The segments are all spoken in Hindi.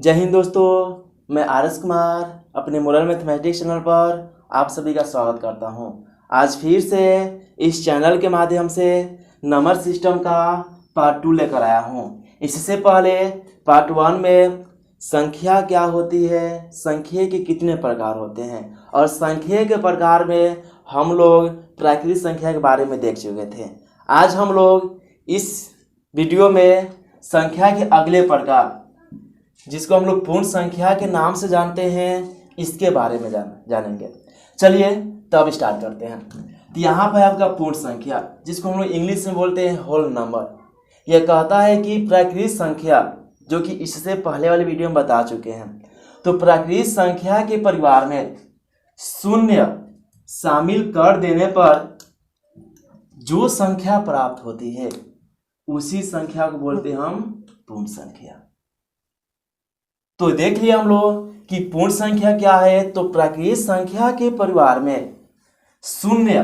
जय हिंद दोस्तों, मैं आर.एस. कुमार अपने मोरल मैथमेटिक्स चैनल पर आप सभी का स्वागत करता हूं। आज फिर से इस चैनल के माध्यम से नंबर सिस्टम का पार्ट 2 लेकर आया हूं। इससे पहले पार्ट 1 में संख्या क्या होती है, संख्या के कितने प्रकार होते हैं और संख्या के प्रकार में हम लोग प्राकृतिक संख्या के बारे में देख चुके थे। आज हम लोग इस वीडियो में संख्या के अगले प्रकार, जिसको हम लोग पूर्ण संख्या के नाम से जानते हैं, इसके बारे में जानेंगे। चलिए तब स्टार्ट करते हैं। तो यहाँ पर आपका पूर्ण संख्या, जिसको हम लोग इंग्लिश में बोलते हैं होल नंबर, यह कहता है कि प्राकृतिक संख्या, जो कि इससे पहले वाले वीडियो में बता चुके हैं, तो प्राकृतिक संख्या के परिवार में शून्य शामिल कर देने पर जो संख्या प्राप्त होती है उसी संख्या को बोलते हैं हम पूर्ण संख्या। तो देख लिया हम लोग कि पूर्ण संख्या क्या है। तो प्राकृतिक संख्या के परिवार में शून्य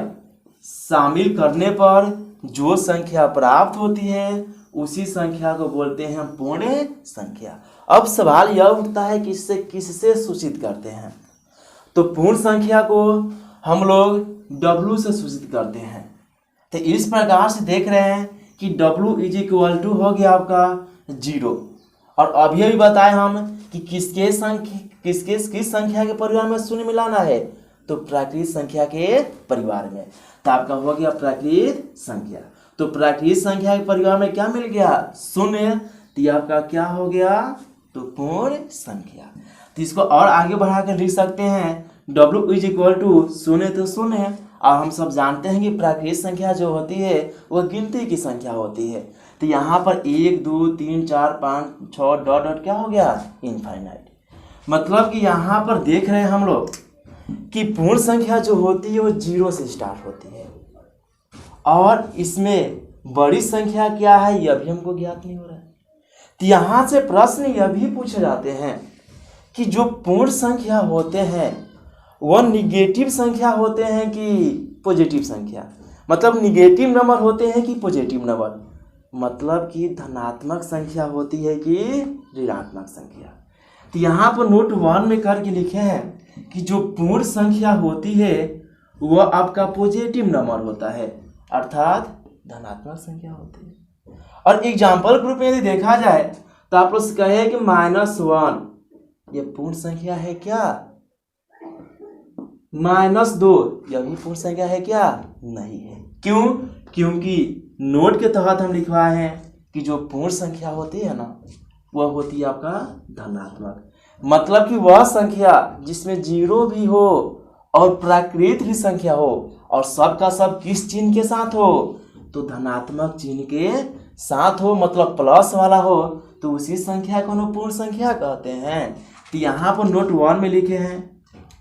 शामिल करने पर जो संख्या प्राप्त होती है उसी संख्या को बोलते हैं हम पूर्ण संख्या। अब सवाल यह उठता है कि इससे किससे सूचित करते हैं। तो पूर्ण संख्या को हम लोग W से सूचित करते हैं। तो इस प्रकार से देख रहे हैं कि W = हो गया आपका 0। और अभी बताए हम कि किस संख्या के परिवार में शून्य मिलाना है, तो प्राकृतिक संख्या के परिवार में। तो आपका हो गया प्राकृतिक संख्या। तो प्राकृतिक संख्या के परिवार में क्या मिल गया, शून्य। तो आपका क्या हो गया, तो पूर्ण संख्या। तो इसको और आगे बढ़ाकर लिख सकते हैं W = शून्य, तो शून्य है। और हम सब जानते हैं कि प्राकृतिक संख्या जो होती है वह गिनती की संख्या होती है। तो यहाँ पर 1 2 3 4 5 6 डॉट डॉट क्या हो गया, इनफाइनाइट। मतलब कि यहाँ पर देख रहे हैं हम लोग कि पूर्ण संख्या जो होती है वो 0 से स्टार्ट होती है। और इसमें बड़ी संख्या क्या है यह भी हमको ज्ञात नहीं हो रहा है। तो यहाँ से प्रश्न यह भी पूछे जाते हैं कि जो पूर्ण संख्या होते हैं वह निगेटिव संख्या होते हैं कि पॉजिटिव संख्या, मतलब निगेटिव नंबर होते हैं कि पॉजिटिव नंबर, मतलब कि धनात्मक संख्या होती है कि ऋणात्मक संख्या। तो यहाँ पर नोट 1 में करके लिखे हैं कि जो पूर्ण संख्या होती है वह आपका पॉजिटिव नंबर होता है, अर्थात धनात्मक संख्या होती है। और एग्जाम्पल के रूप में यदि देखा जाए तो आप लोग कहे कि -1 यह पूर्ण संख्या है क्या, -2 यह भी पूर्ण संख्या है क्या, नहीं है। क्यों? क्योंकि नोट के तहत हम लिखवाए हैं कि जो पूर्ण संख्या होती है ना वह होती है आपका धनात्मक, मतलब कि वह संख्या जिसमें 0 भी हो और प्राकृतिक संख्या हो और सब का सब किस चिन्ह के साथ हो, तो धनात्मक चिन्ह के साथ हो, मतलब प्लस वाला हो, तो उसी संख्या को हम पूर्ण संख्या कहते हैं। तो यहाँ पर नोट 1 में लिखे हैं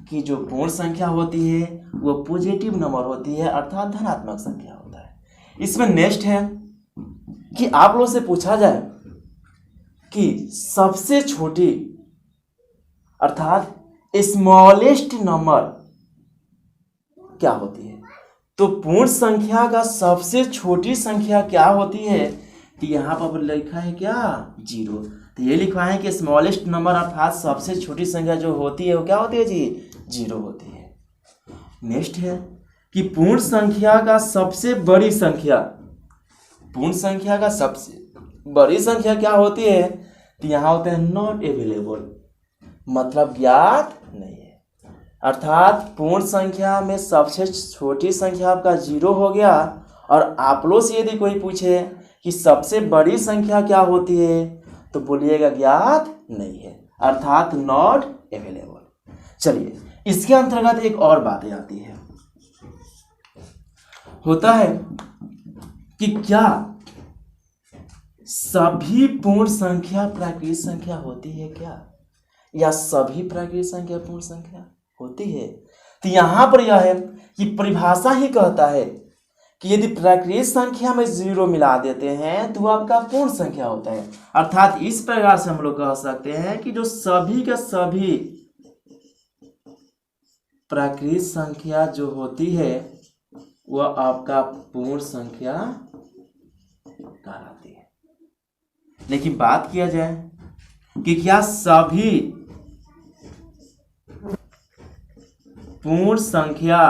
कि जो पूर्ण संख्या होती है वो पॉजिटिव नंबर होती है, अर्थात धनात्मक संख्या होता है। इसमें नेक्स्ट है कि आप लोग से पूछा जाए कि सबसे छोटी अर्थात स्मॉलेस्ट नंबर क्या होती है। तो पूर्ण संख्या का सबसे छोटी संख्या क्या होती है, तो यहाँ पर लिखा है क्या, 0। तो ये लिखा है कि स्मॉलेस्ट नंबर अर्थात सबसे छोटी संख्या जो होती है वो क्या होती है जी, 0 होती है। नेक्स्ट है कि पूर्ण संख्या का सबसे बड़ी संख्या, पूर्ण संख्या का सबसे बड़ी संख्या क्या होती है, तो यहाँ होते हैं नॉट अवेलेबल, मतलब ज्ञात नहीं है। अर्थात पूर्ण संख्या में सबसे छोटी संख्या आपका 0 हो गया। और आप लोग से यदि कोई पूछे कि सबसे बड़ी संख्या क्या होती है, तो बोलिएगा ज्ञात नहीं है, अर्थात नॉट अवेलेबल। चलिए इसके अंतर्गत एक और बात आती है, होता है कि क्या सभी पूर्ण संख्या प्राकृतिक संख्या होती है क्या, या सभी प्राकृतिक संख्या पूर्ण संख्या होती है। तो यहाँ पर यह है कि परिभाषा ही कहता है कि यदि प्राकृतिक संख्या में 0 मिला देते हैं तो आपका पूर्ण संख्या होता है। अर्थात इस प्रकार से हम लोग कह सकते हैं कि जो सभी के सभी प्राकृतिक संख्या जो होती है वह आपका पूर्ण संख्या कहलाती है। लेकिन बात किया जाए कि क्या सभी पूर्ण संख्या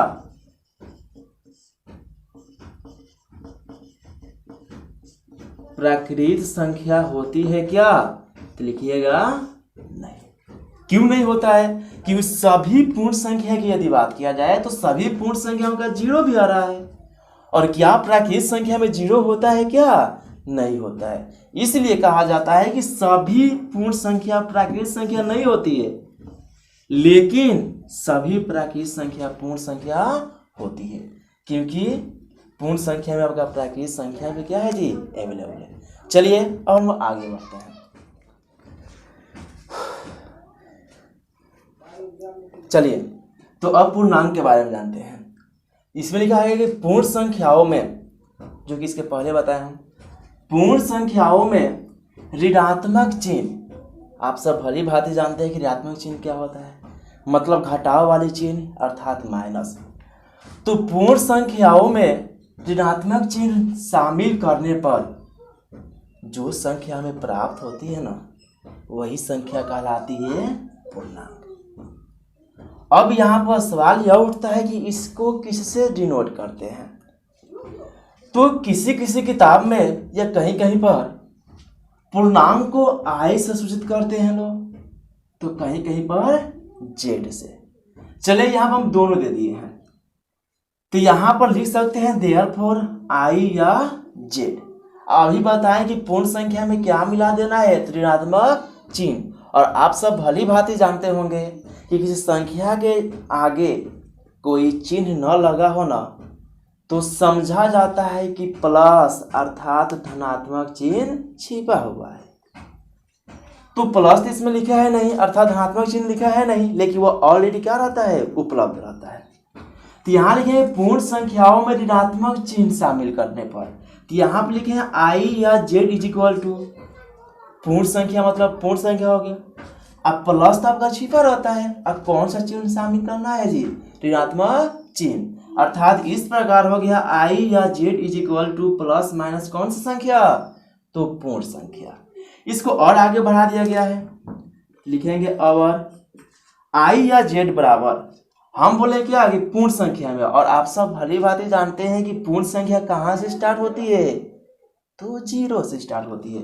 प्राकृत संख्या होती है क्या? तो लिखिएगा नहीं। क्यों नहीं होता है? कि सभी पूर्ण संख्या की यदि बात किया जाए तो सभी पूर्ण संख्याओं का जीरो भी आ रहा है। और क्या प्राकृत संख्या में जीरो होता है क्या? नहीं होता है। इसलिए कहा जाता है कि सभी पूर्ण संख्या प्राकृत संख्या नहीं होती है, लेकिन सभी प्राकृत संख्या पूर्ण संख्या होती है, क्योंकि पूर्ण संख्या में आपका प्राकृत संख्या भी क्या है जी? अवेलेबल है। चलिए अब हम आगे बढ़ते हैं। चलिए तो अब पूर्णांक के बारे में जानते हैं। इसमें लिखा है कि पूर्ण संख्याओं में, जो कि इसके पहले बताए हम, पूर्ण संख्याओं में ऋणात्मक चिन्ह, आप सब भली भांति जानते हैं कि ऋणात्मक चिन्ह क्या होता है, मतलब घटाव वाली चिन्ह अर्थात माइनस। तो पूर्ण संख्याओं में ऋणात्मक चिन्ह शामिल करने पर जो संख्या हमें प्राप्त होती है ना, वही संख्या कहलाती है पूर्णांक। अब यहाँ पर सवाल यह उठता है कि इसको किससे डिनोट करते हैं? तो किसी किसी किताब में या कहीं कहीं पर पूर्णांक को आई से सूचित करते हैं लोग, तो कहीं कहीं पर जेड से। चले यहाँ पर हम दोनों दे दिए हैं, तो यहाँ पर लिख सकते हैं देयरफॉर आई या जेड। अभी बताएं कि पूर्ण संख्या में क्या मिला देना है? ऋणात्मक चिन्ह। और आप सब भली भांति जानते होंगे कि किसी संख्या के आगे कोई चिन्ह न लगा हो ना, तो समझा जाता है कि प्लस अर्थात धनात्मक चिन्ह छिपा हुआ है। तो प्लस तो इसमें लिखा है नहीं, अर्थात धनात्मक चिन्ह लिखा है नहीं, लेकिन वो ऑलरेडी क्या रहता है? उपलब्ध रहता है। तो यहाँ लिखे हैं पूर्ण संख्याओं में ऋणात्मक चिन्ह शामिल करने पर, तो यहाँ पर लिखे हैं आई या जेड इज इक्वल टू पूर्ण संख्या, मतलब पूर्ण संख्या हो गया। अब प्लस तो आपका छिपा रहता है, अब कौन सा चिन्ह शामिल करना है जी? ऋणात्मक चिन्ह। अर्थात इस प्रकार हो गया आई या Z is equal two plus minus कौन सी संख्या? तो पूर्ण संख्या। इसको और आगे बढ़ा दिया गया है, लिखेंगे अवर आई या जेड बराबर, हम बोले क्या कि पूर्ण संख्या में, और आप सब भली भांति जानते हैं कि पूर्ण संख्या कहाँ से स्टार्ट होती है? तो जीरो से स्टार्ट होती है।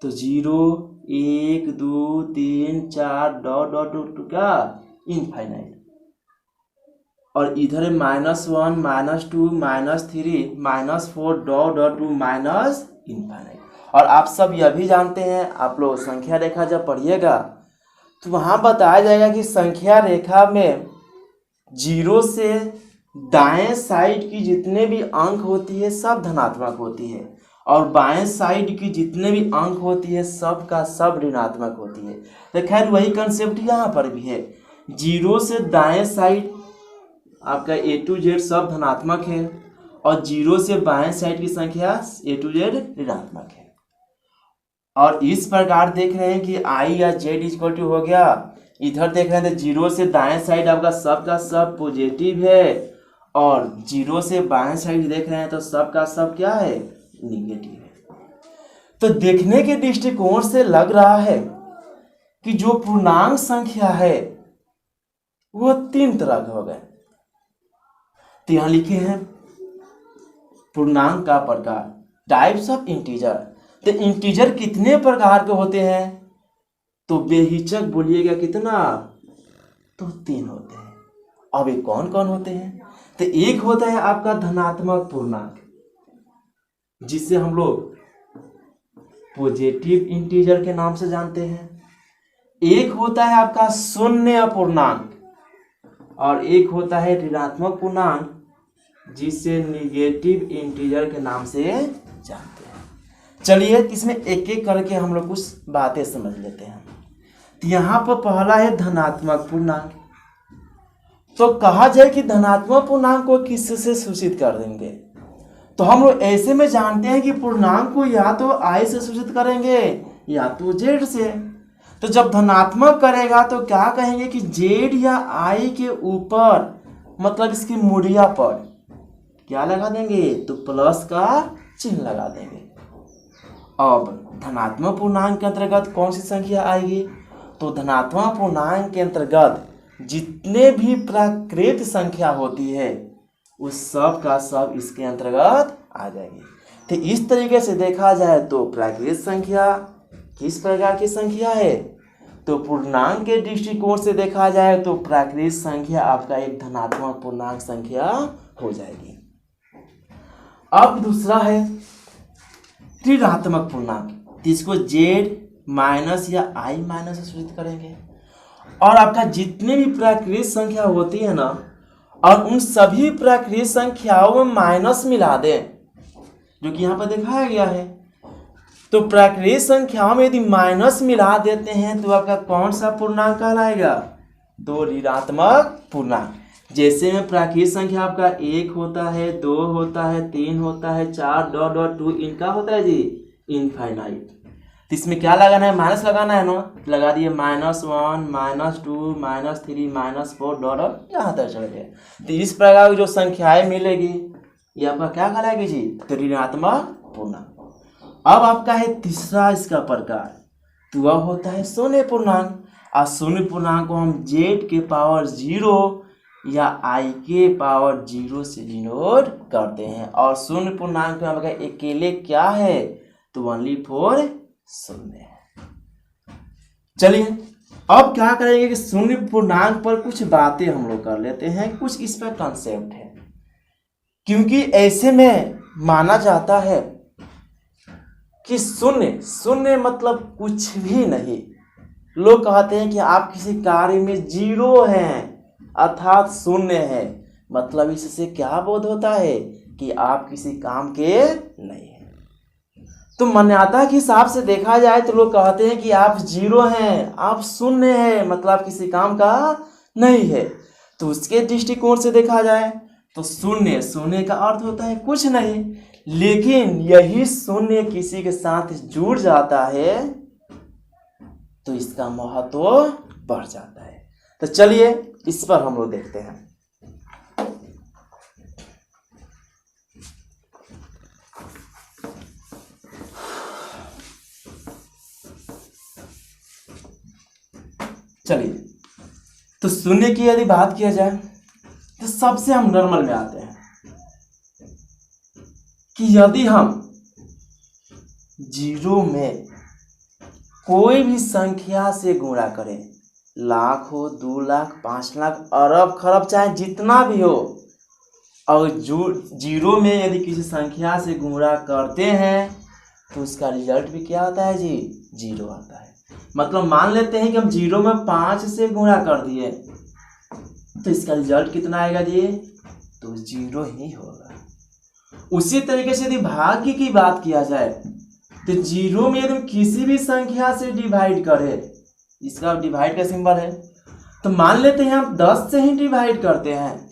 तो 0 1 2 3 4 डॉट डॉट डॉट का इनफाइनाइट, और इधर है -1 -2 -3 -4 dot dot to minus infinite. और आप सब यह भी जानते हैं, आप लोग संख्या रेखा जब पढ़िएगा तो वहाँ बताया जाएगा कि संख्या रेखा में 0 से दाएं साइड की जितने भी अंक होती है सब धनात्मक होती है, और बाएं साइड की जितने भी अंक होती है सब का सब ऋणात्मक होती है। तो खैर वही कंसेप्ट यहाँ पर भी है, 0 से दाएं साइड आपका A to Z सब धनात्मक है, और 0 से बाएं साइड की संख्या A to Z ऋणात्मक है। और इस प्रकार देख रहे हैं कि I या Z इक्वल टू हो गया, इधर देख रहे हैं तो 0 से दाएं साइड आपका सब का सब पॉजिटिव है, और 0 से बाएं साइड देख रहे हैं तो सब का सब क्या है? निगेटिव है। तो देखने के दृष्टिकोण से लग रहा है कि जो पूर्णांक संख्या है वो 3 तरह के हो गए। तो यहां लिखे हैं पूर्णांक का प्रकार, टाइप्स ऑफ इंटीजर। तो इंटीजर कितने प्रकार के होते हैं? तो बेहिचक बोलिएगा कितना? तो 3 होते हैं। अब ये कौन कौन होते हैं? तो एक होता है आपका धनात्मक पूर्णांक, जिसे हम लोग पॉजिटिव इंटीजर के नाम से जानते हैं। एक होता है आपका शून्य पूर्णांक, और एक होता है ऋणात्मक पूर्णांक, जिसे निगेटिव इंटीजर के नाम से जानते हैं। चलिए इसमें एक एक करके हम लोग कुछ बातें समझ लेते हैं। तो यहाँ पर पहला है धनात्मक पूर्णांक। तो कहा जाए कि धनात्मक पूर्णांक को किससे सूचित कर देंगे? तो हम लोग ऐसे में जानते हैं कि पूर्णांक को या तो आई से सूचित करेंगे या तो जेड से। तो जब धनात्मक करेगा तो क्या कहेंगे कि जेड या आई के ऊपर, मतलब इसकी मूढ़िया पर क्या लगा देंगे? तो प्लस का चिन्ह लगा देंगे। अब धनात्मक पूर्णांक के अंतर्गत कौन सी संख्या आएगी? तो धनात्मक पूर्णांक के अंतर्गत जितने भी प्राकृत संख्या होती है उस सब का सब इसके अंतर्गत आ जाएगी। तो इस तरीके से देखा जाए तो प्राकृत संख्या किस प्रकार की संख्या है? तो पूर्णांक के दृष्टिकोण से देखा जाए तो प्राकृत संख्या आपका एक धनात्मक पूर्णांक संख्या हो जाएगी। अब दूसरा है ऋणात्मक पूर्णांक, जिसको z माइनस या i माइनस से सूचित करेंगे। और आपका जितने भी प्राकृत संख्या होती है ना, और उन सभी प्राकृत संख्याओं में माइनस मिला दें, जो कि यहाँ पर दिखाया गया है। तो प्राकृत संख्याओं में यदि माइनस मिला देते हैं तो आपका कौन सा पूर्णांक कहलाएगा? तो ऋणात्मक पूर्णांक। जैसे में प्राकृत संख्या आपका 1 होता है, 2 होता है, 3 होता है, 4 डॉट डॉट 2 इनका होता है जी इनफाइनाइट। तो इसमें क्या लगाना है? माइनस लगाना है ना, लगा दिए -1 -2 -3 -4 डॉट डॉट यहाँ तक चले गए। तो इस प्रकार की जो संख्याएं मिलेगी ये आपका क्या कहलाएगी जी? तो ऋणात्मक पूर्णांक। अब आपका है तीसरा इसका प्रकार, तो वह होता है शून्य पूर्णांक। और शून्य पूर्णांक को हम z के पावर 0 या i के पावर 0 से डिनोट करते हैं। और शून्य पूर्णांक में हमारे अकेले क्या है? तो ओनली फॉर शून्य है। चलिए अब क्या करेंगे कि शून्य पूर्णांक पर कुछ बातें हम लोग कर लेते हैं। कुछ इस पर कॉन्सेप्ट है, क्योंकि ऐसे में माना जाता है कि शून्य शून्य मतलब कुछ भी नहीं। लोग कहते हैं कि आप किसी कार्य में 0 हैं अर्थात शून्य है, मतलब इससे क्या बोध होता है कि आप किसी काम के नहीं हैं। तो मान्यता के हिसाब से देखा जाए तो लोग कहते हैं कि आप 0 हैं, आप शून्य हैं, मतलब आप किसी काम का नहीं है। तो उसके दृष्टिकोण से देखा जाए तो शून्य शून्य का अर्थ होता है कुछ नहीं, लेकिन यही शून्य किसी के साथ जुड़ जाता है तो इसका महत्व बढ़ जाता है। तो चलिए इस पर हम लोग देखते हैं। चलिए तो शून्य की यदि बात किया जाए तो सबसे हम नॉर्मल में आते हैं कि यदि हम 0 में कोई भी संख्या से गुणा करें, लाख हो, 2 लाख, 5 लाख, अरब खरब चाहे जितना भी हो, और जो 0 में यदि किसी संख्या से गुणा करते हैं तो उसका रिजल्ट भी क्या आता है जी? 0 आता है। मतलब मान लेते हैं कि हम 0 में 5 से गुणा कर दिए तो इसका रिजल्ट कितना आएगा जी? तो 0 ही होगा। उसी तरीके से यदि भाग्य की बात किया जाए तो 0 में यदि हम किसी भी संख्या से डिवाइड करें, इसका डिवाइड का सिंबल है, तो मान लेते हैं हम 10 से ही डिवाइड करते हैं,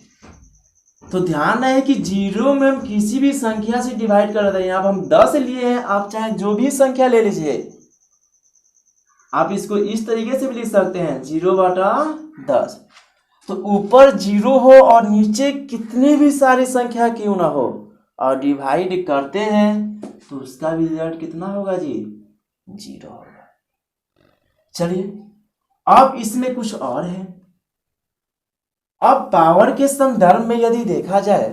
तो ध्यान रहे कि 0 में हम किसी भी संख्या से डिवाइड कर रहे हैं। यहाँ पर हम 10 लिए हैं, आप चाहे जो भी संख्या ले लीजिए, आप इसको इस तरीके से भी लिख सकते हैं 0/10। तो ऊपर 0 हो और नीचे कितनी भी सारी संख्या क्यों ना हो और डिवाइड करते हैं तो उसका भी रिजल्ट कितना होगा जी? 0 होगा। चलिए अब इसमें कुछ और है। अब पावर के संदर्भ में यदि देखा जाए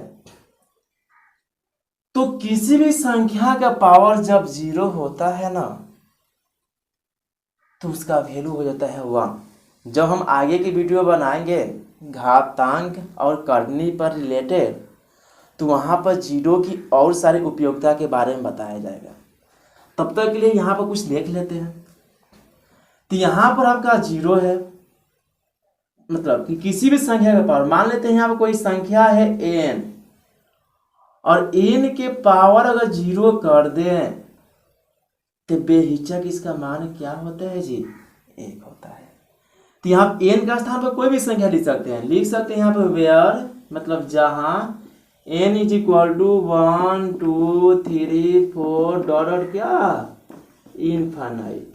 तो किसी भी संख्या का पावर जब 0 होता है ना तो उसका वैल्यू हो जाता है 1। जब हम आगे की वीडियो बनाएंगे घातांक और करनी पर रिलेटेड तो वहाँ पर 0 की और सारी उपयोगिता के बारे में बताया जाएगा। तब तक के लिए यहाँ पर कुछ देख लेते हैं। तो यहाँ पर आपका 0 है, मतलब कि किसी भी संख्या का पावर, मान लेते हैं यहाँ पर कोई संख्या है n, और n के पावर अगर 0 कर दें तो बेहिचक इसका मान क्या होता है जी? 1 होता है। तो यहाँ n का स्थान पर कोई भी संख्या लिख सकते हैं। यहाँ पर वेयर मतलब जहां n = 1 2 3 4 डॉट क्या इनफाइनाइट।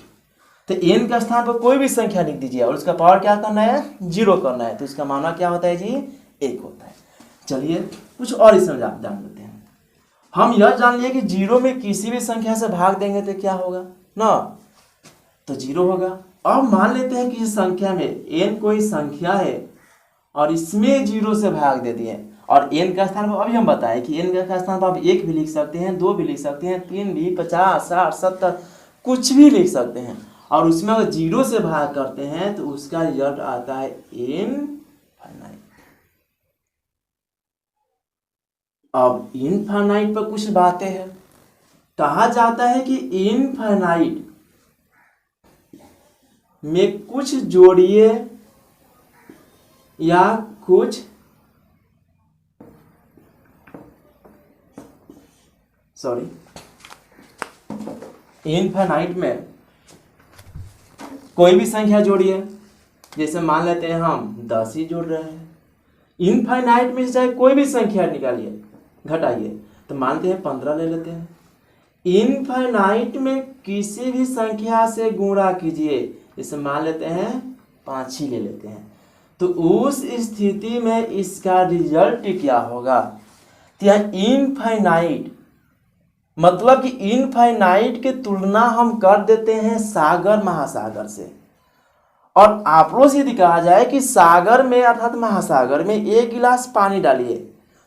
तो n का स्थान पर कोई भी संख्या लिख दीजिए और उसका पावर क्या करना है? 0 करना है, तो इसका मान क्या होता है जी? 1 होता है। चलिए कुछ और इसमें जान लेते हैं। हम यह जान लिए कि जीरो में किसी भी संख्या से भाग देंगे तो क्या होगा ना, तो जीरो होगा। अब मान लेते हैं कि इस संख्या में n कोई संख्या है और इसमें जीरो से भाग दे दिए, और n का स्थान पर अभी हम बताएं कि n का स्थान पर आप 1 भी लिख सकते हैं, 2 भी लिख सकते हैं, 3 भी, 50, 60, 70 कुछ भी लिख सकते हैं, और उसमें अगर जीरो से भाग करते हैं तो उसका रिजल्ट आता है इनफाइनाइट। अब इनफाइनाइट पर कुछ बातें हैं। कहा जाता है कि इनफाइनाइट में कुछ जोड़िए या कुछ इनफाइनाइट में कोई भी संख्या जोड़िए, जैसे मान लेते हैं हम 10 ही जोड़ रहे हैं। इनफाइनाइट में से चाहे कोई भी संख्या निकालिए, घटाइए, तो मानते हैं 15 ले लेते हैं। इनफाइनाइट में किसी भी संख्या से गुणा कीजिए, जैसे मान लेते हैं 5 ही ले लेते हैं, तो उस स्थिति में इसका रिजल्ट क्या होगा। तो यहाँ इनफाइनाइट मतलब कि इनफाइनाइट की तुलना हम कर देते हैं सागर महासागर से, और आपको से यदि कहा जाए कि सागर में अर्थात महासागर में 1 गिलास पानी डालिए,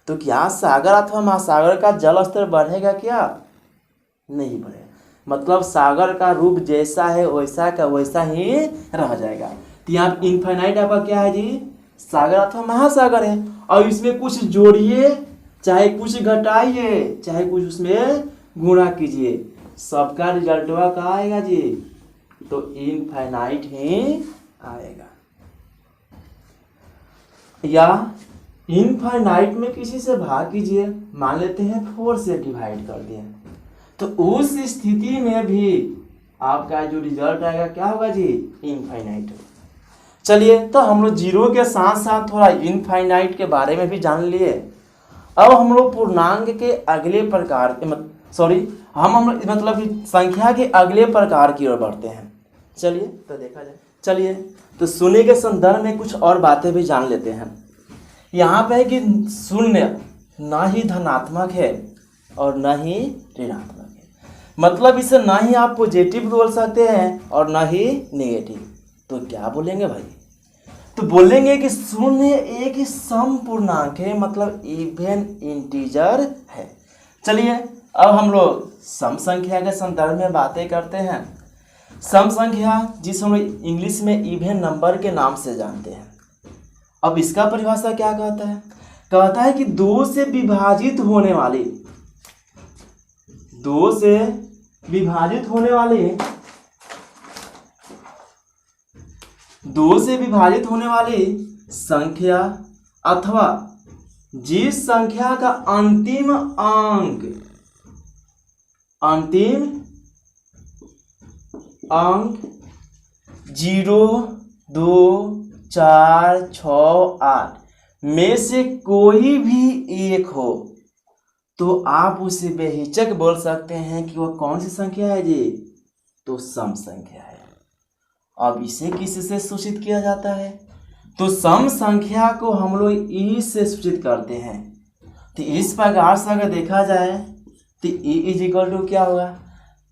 तो क्या सागर अथवा महासागर का जल स्तर बढ़ेगा क्या? नहीं बढ़ेगा। मतलब सागर का रूप जैसा है वैसा का वैसा ही रह जाएगा। तो यहाँ इनफाइनाइट आपका क्या है जी? सागर अथवा महासागर है, और इसमें कुछ जोड़िए चाहे कुछ घटाइए चाहे कुछ उसमें गुणा कीजिए, सबका रिजल्ट कहाँ आएगा जी? तो इनफाइनाइट ही आएगा। या इनफाइनाइट में किसी से भाग कीजिए, मान लेते हैं 4 से डिवाइड कर दिए, तो उस स्थिति में भी आपका जो रिजल्ट आएगा क्या होगा जी? इनफाइनाइट होगा। चलिए, तो हम लोग जीरो के साथ साथ थोड़ा इनफाइनाइट के बारे में भी जान लिए। अब हम लोग पूर्णांक के अगले प्रकार हम मतलब कि संख्या के अगले प्रकार की ओर बढ़ते हैं। चलिए तो देखा जाए। चलिए तो शून्य के संदर्भ में कुछ और बातें भी जान लेते हैं। यहाँ पे है कि शून्य ना ही धनात्मक है और ना ही ऋणात्मक है, मतलब इसे ना ही आप पॉजिटिव बोल सकते हैं और ना ही नेगेटिव। तो क्या बोलेंगे भाई? तो बोलेंगे कि शून्य एक ही सम पूर्णांक है, मतलब इवन इंटीजर है। चलिए अब हम लोग सम संख्या के संदर्भ में बातें करते हैं। सम संख्या जिसे हम लोग इंग्लिश में इवन नंबर के नाम से जानते हैं। अब इसका परिभाषा क्या कहता है? कहता है कि दो से विभाजित होने वाली संख्या अथवा जिस संख्या का अंतिम अंक 0, 2, 4, 6, 8 में से कोई भी एक हो तो आप उसे बेहिचक बोल सकते हैं कि वह कौन सी संख्या है जी? तो सम संख्या है। अब इसे किससे सूचित किया जाता है? तो सम संख्या को हम लोग ई से सूचित करते हैं। तो इस प्रकार से अगर देखा जाए तो ई इज इक्वल टू क्या होगा?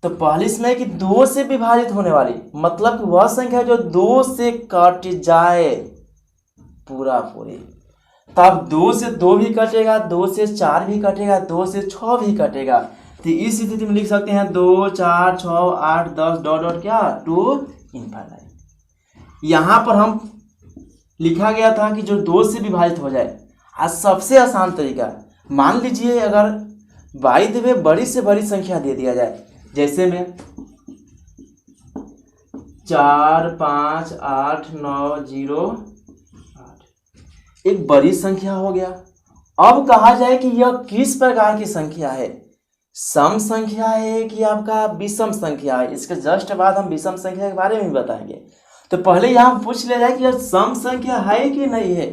तो पहले इसमें है कि 2 से विभाजित होने वाली, मतलब कि वह संख्या जो 2 से कट जाए पूरा पूरी। तब 2 से 2 भी कटेगा, 2 से 4 भी कटेगा, 2 से 6 भी कटेगा। तो इस स्थिति में लिख सकते हैं 2, 4, 6, 8, 10 डॉट डॉट क्या टू इनफाइनाइट। यहाँ पर हम लिखा गया था कि जो 2 से विभाजित हो जाए। आज सबसे आसान तरीका, मान लीजिए अगर बाई द वे बड़ी से बड़ी संख्या दे दिया जाए, जैसे में 4, 5, 8, 9, 0, 8 एक बड़ी संख्या हो गया। अब कहा जाए कि यह किस प्रकार की संख्या है? सम संख्या है कि आपका विषम संख्या है? इसके जस्ट बाद हम विषम संख्या के बारे में भी बताएंगे। तो पहले यहाँ पूछ लिया जाए कि यह सम संख्या है कि नहीं है।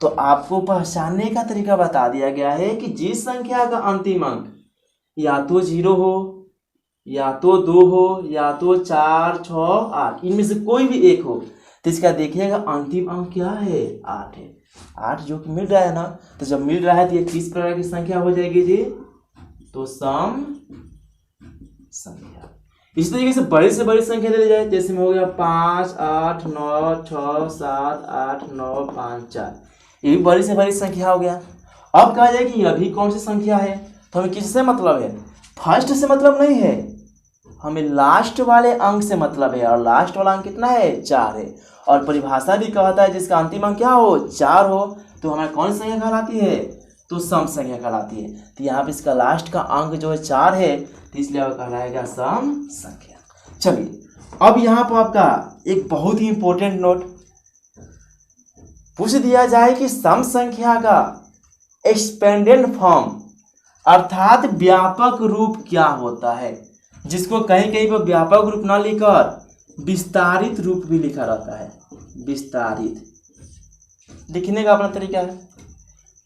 तो आपको पहचानने का तरीका बता दिया गया है कि जिस संख्या का अंतिम अंक या तो 0 हो, या तो 2 हो, या तो 4, 6, 8 इनमें से कोई भी एक हो, तो इसका देखिएगा अंतिम अंक क्या है? 8 है। 8 जो कि मिल रहा है ना, तो जब मिल रहा है तो ये किस प्रकार की संख्या हो जाएगी जी? तो सम संख्या। इसी तरीके से बड़ी से बड़ी संख्या दे दी जाए, जैसे में हो गया 5, 8, 9, 6, 7, 8, 9, 5, 4, ये भी बड़ी से बड़ी संख्या हो गया। अब कहा जाए कि यह भी कौन सी संख्या है, तो हमें किससे मतलब है, फर्स्ट से मतलब नहीं है, हमें लास्ट वाले अंक से मतलब है, और लास्ट वाला अंक कितना है, 4 है। और परिभाषा भी कहता है जिसका अंतिम अंक क्या हो, 4 हो, तो हमारी कौन सी संख्या कहलाती है, तो सम संख्या कहलाती है। तो यहाँ पे इसका लास्ट का अंक जो है 4 है, तो इसलिए वह कहलाएगा सम संख्या। चलिए अब यहाँ पर आपका एक बहुत ही इंपॉर्टेंट नोट पूछ दिया जाए कि सम संख्या का एक्सपेंडेड फॉर्म अर्थात व्यापक रूप क्या होता है, जिसको कहीं कहीं पर व्यापक रूप ना लिखकर विस्तारित रूप भी लिखा रहता है। विस्तारित लिखने का अपना तरीका है।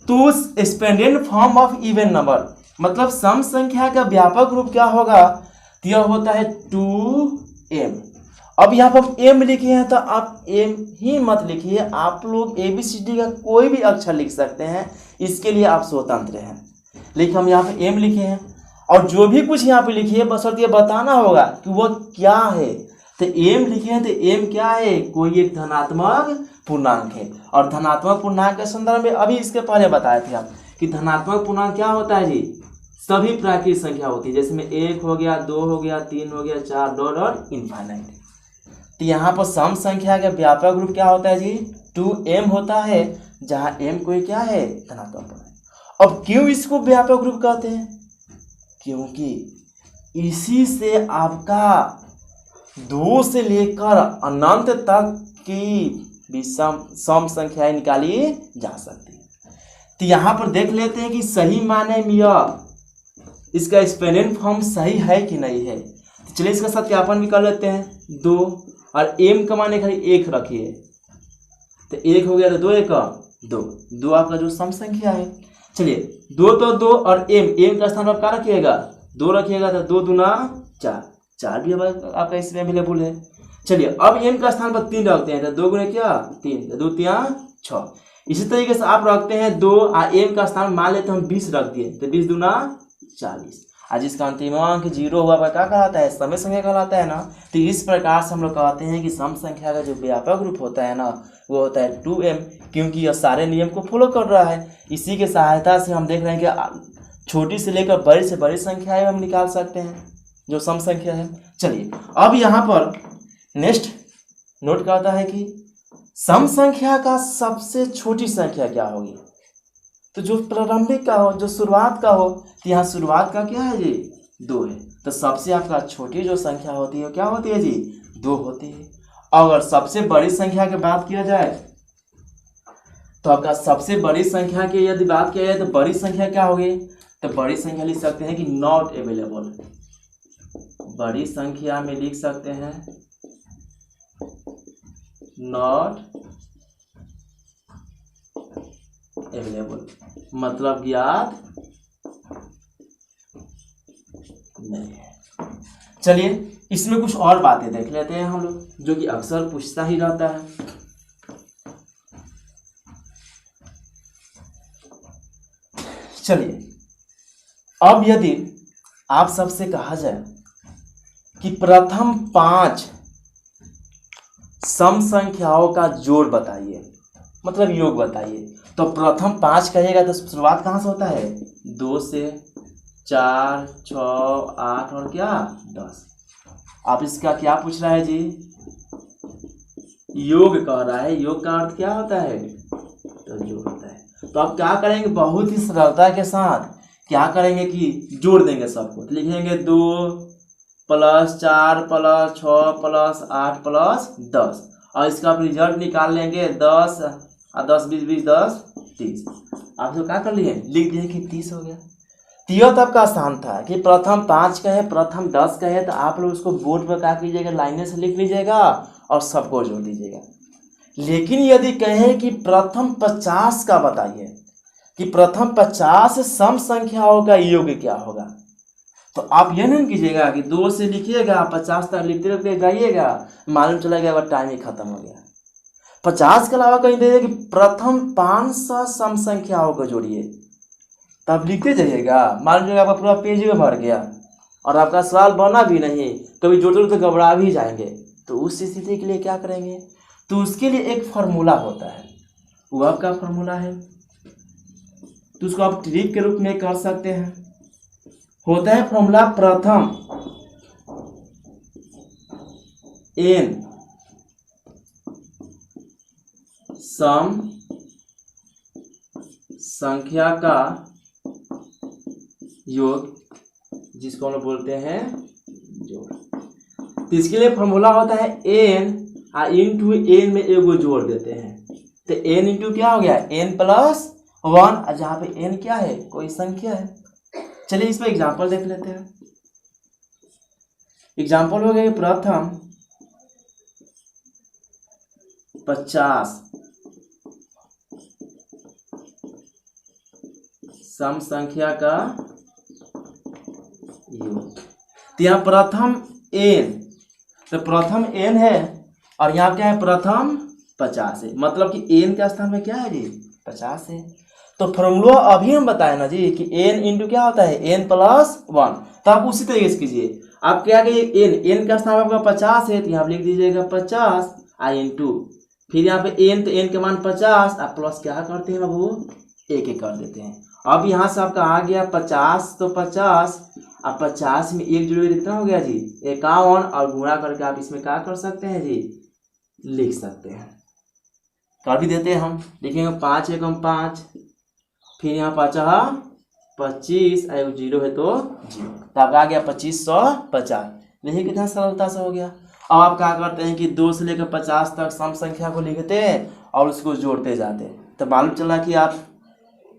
तो expanded form of even number मतलब सम संख्या का व्यापक रूप क्या होगा, तो यह होता है 2m। अब यहाँ पर m लिखे हैं तो आप m ही मत लिखिए, आप लोग ABCD का कोई भी अक्षर लिख सकते हैं, इसके लिए आप स्वतंत्र हैं। लेकिन हम यहाँ पे m लिखे हैं, और जो भी कुछ यहाँ पे लिखिए बस ये बताना होगा कि वह क्या है। तो m लिखे हैं तो m क्या है, कोई एक धनात्मक पूर्णांक है। और धनात्मक पूर्णांक के संदर्भ में अभी इसके पहले बताए थे हम कि धनात्मक पूर्णांक क्या होता है जी, सभी प्राकृतिक संख्या होती है, जैसे में 1 हो गया, 2 हो गया, 3 हो गया, 4 डॉट इनफाइनाइट। तो यहाँ पर सम संख्या का व्यापक रूप क्या होता है जी, 2m होता है, जहाँ m कोई क्या है, धनात्मक पूर्णांक। अब क्यों इसको व्यापक रूप कहते हैं, क्योंकि इसी से आपका 2 से लेकर अनंत तक की भी सम संख्याएं निकाली जा सकती है। तो यहाँ पर देख लेते हैं कि सही माने में यह इसका एक्सपेंडेड फॉर्म सही है कि नहीं है। तो चलिए इसका सत्यापन भी कर लेते हैं। 2 और m का माने खाली 1 रखिए, तो 1 हो गया, तो 2 1 2 आपका जो सम संख्या है। चलिए 2 तो 2 और m का स्थान आप क्या रखिएगा, 2 रखिएगा, तो 2 दूना 4, 4 भी आपका इसमें अवेलेबल है। चलिए अब m का स्थान पर 3 रखते हैं, तो 2 गुणे क्या 3, तो 2 3 6। इसी तरीके से आप रखते हैं 2 और m का स्थान मान लेते हैं हम 20 रख दिए, तो 20 दूना 40। आज इसका अंतिम अंक 0 हुआ पर क्या कहलाता है, समय संख्या कहलाता है ना। तो इस प्रकार से हम लोग कहते हैं कि सम संख्या का जो व्यापक रूप होता है ना, वो होता है 2m, क्योंकि यह सारे नियम को फॉलो कर रहा है। इसी के सहायता से हम देख रहे हैं कि छोटी से लेकर बड़ी से बड़ी संख्याएं हम निकाल सकते हैं जो सम संख्या है। चलिए अब यहाँ पर नेक्स्ट नोट करता है कि सम संख्या का सबसे छोटी संख्या क्या होगी, तो जो प्रारंभिक का हो, जो शुरुआत का हो, तो यहाँ शुरुआत का क्या है जी, 2 है। तो सबसे आपका छोटी जो संख्या होती है क्या होती है जी, 2 होती है। अगर सबसे बड़ी संख्या की बात किया जाए तो आपका सबसे बड़ी संख्या की यदि बात किया जाए तो बड़ी संख्या क्या होगी, तो बड़ी संख्या लिख सकते हैं कि नॉट अवेलेबल। बड़ी संख्या में लिख सकते हैं नॉट अवेलेबल, मतलब ज्ञात नहीं है। चलिए इसमें कुछ और बातें देख लेते हैं हम लोग, जो कि अक्सर पूछता ही रहता है। चलिए अब यदि आप सबसे कहा जाए कि प्रथम 5 सम संख्याओं का जोड़ बताइए, मतलब योग बताइए, तो प्रथम 5 कहेगा तो शुरुआत कहाँ से होता है, 2 से, 4, 6, 8 और क्या 10। आप इसका क्या पूछ रहा है जी, योग कह रहा है। योग का अर्थ क्या होता है, तो जोड़ होता है। तो आप क्या करेंगे, बहुत ही सरलता के साथ क्या करेंगे कि जोड़ देंगे सबको। तो लिखेंगे 2 + 4 + 6 + 8 + 10, और इसका आप रिजल्ट निकाल लेंगे 10 और 10 20 20 10 30। आप जो क्या कर लिए, लिख दिए कि 30 हो गया। तो यह तब का आसान था कि प्रथम 5 का है, प्रथम 10 का है, तो आप लोग उसको बोर्ड पर क्या कीजिएगा, लाइनें से लिख लीजिएगा और सबको जोड़ दीजिएगा। लेकिन यदि कहें कि प्रथम 50 का बताइए कि प्रथम 50 सम संख्याओं का योग क्या होगा, तो आप यह नहीं कीजिएगा कि 2 से लिखिएगा 50 तक लिखते लिखते जाइएगा, मालूम चला गया वह टाइम ही खत्म हो गया। 50 के अलावा कहीं दे कि प्रथम 500 सम संख्याओं को जोड़िए, तो आप लिखते जाइएगा। मान लीजिएगा आपका पूरा पेज में भर गया और आपका सवाल बना भी नहीं, कभी जोड़ते तो घबरा भी जाएंगे, तो उस स्थिति के लिए क्या करेंगे, तो उसके लिए एक फार्मूला होता है। वो आपका फार्मूला है, तो उसको आप ट्रिक के रूप में कर सकते हैं। होता है फॉर्मूला प्रथम n सम संख्या का योग, जिसको हम लोग बोलते हैं जोड़। तो इसके लिए फॉर्मूला होता है n और इंटू n में एगो जोड़ देते हैं, तो n इंटू क्या हो गया n प्लस 1, और जहाँ पे n क्या है, कोई संख्या है। चलिए इस पर एग्जांपल देख लेते हैं। एग्जांपल हो गए प्रथम 50 सम संख्या का योग। तो यहाँ प्रथम n, तो प्रथम n है और यहाँ क्या है प्रथम 50 है, मतलब कि n के स्थान में क्या है जी 50 है। तो फॉर्मूला अभी हम बताए ना जी कि n इंटू क्या होता है n प्लस 1, तो आप उसी तरीके से कीजिए। आप क्या कहिए n का स्थान आपका 50 है, तो यहाँ लिख दीजिएगा 50 आई इंटू, फिर यहाँ पे n, तो n के मान 50, आप प्लस क्या करते हैं बाबू एक एक कर देते हैं। अब यहाँ से आपका आ गया 50, तो 50 अब 50 में एक जोड़े कितना हो गया जी 51, और गुणा करके आप इसमें क्या कर सकते हैं जी लिख सकते हैं। कर भी देते हैं हम, लिखेंगे 5 एकम 5, फिर यहाँ 50 25 और जीरो है तो 0, तो आपका आ गया 2550। देखिए कितना सरलता से हो गया। अब आप क्या करते हैं कि 2 से लेकर 50 तक सम संख्या को लिखते हैं और उसको जोड़ते जाते हैं। तो मालूम चला कि आप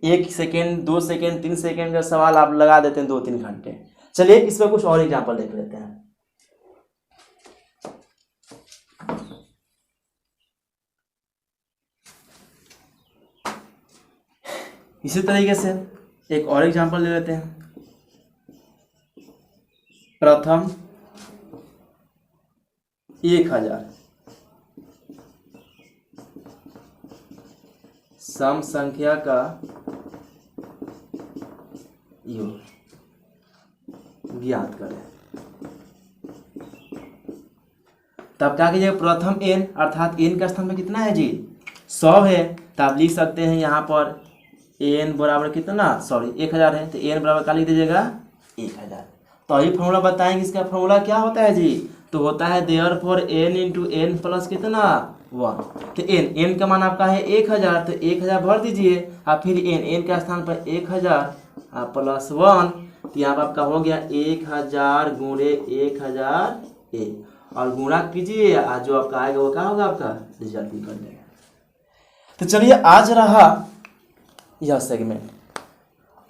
1 सेकेंड 2 सेकेंड 3 सेकेंड का सवाल आप लगा देते हैं 2-3 घंटे। चलिए इस पर कुछ और एग्जाम्पल देख लेते हैं। इसी तरीके से एक और एग्जाम्पल ले लेते हैं। प्रथम 1000 सम संख्या का योग ज्ञात करें। तब क्या कीजिएगा प्रथम n, अर्थात n का स्थान में कितना है जी 100 है, तो आप लिख सकते हैं यहाँ पर n बराबर कितना 1000 है, तो n बराबर क्या लिख दीजिएगा 1000। तो अभी फॉर्मूला बताएंगे, इसका फॉर्मूला क्या होता है जी, तो होता है therefore n into n plus कितना 1। तो n का मान आपका है 1000, तो 1000 भर दीजिए, और फिर n का स्थान पर 1000 प्लस 1, तो यहाँ पर आपका हो गया 1000 गुणे 1001, और गुणा कीजिए, आज जो आपका आएगा वो क्या होगा आपका रिजल्ट निकल जाएगा। तो चलिए आज रहा यह सेगमेंट,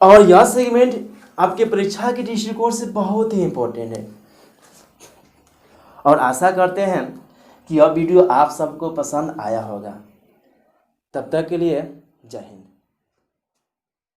और यह सेगमेंट आपके परीक्षा के दृष्टिकोण से बहुत ही इम्पोर्टेंट है, और आशा करते हैं कि यह वीडियो आप सबको पसंद आया होगा। तब तक के लिए जय हिंद।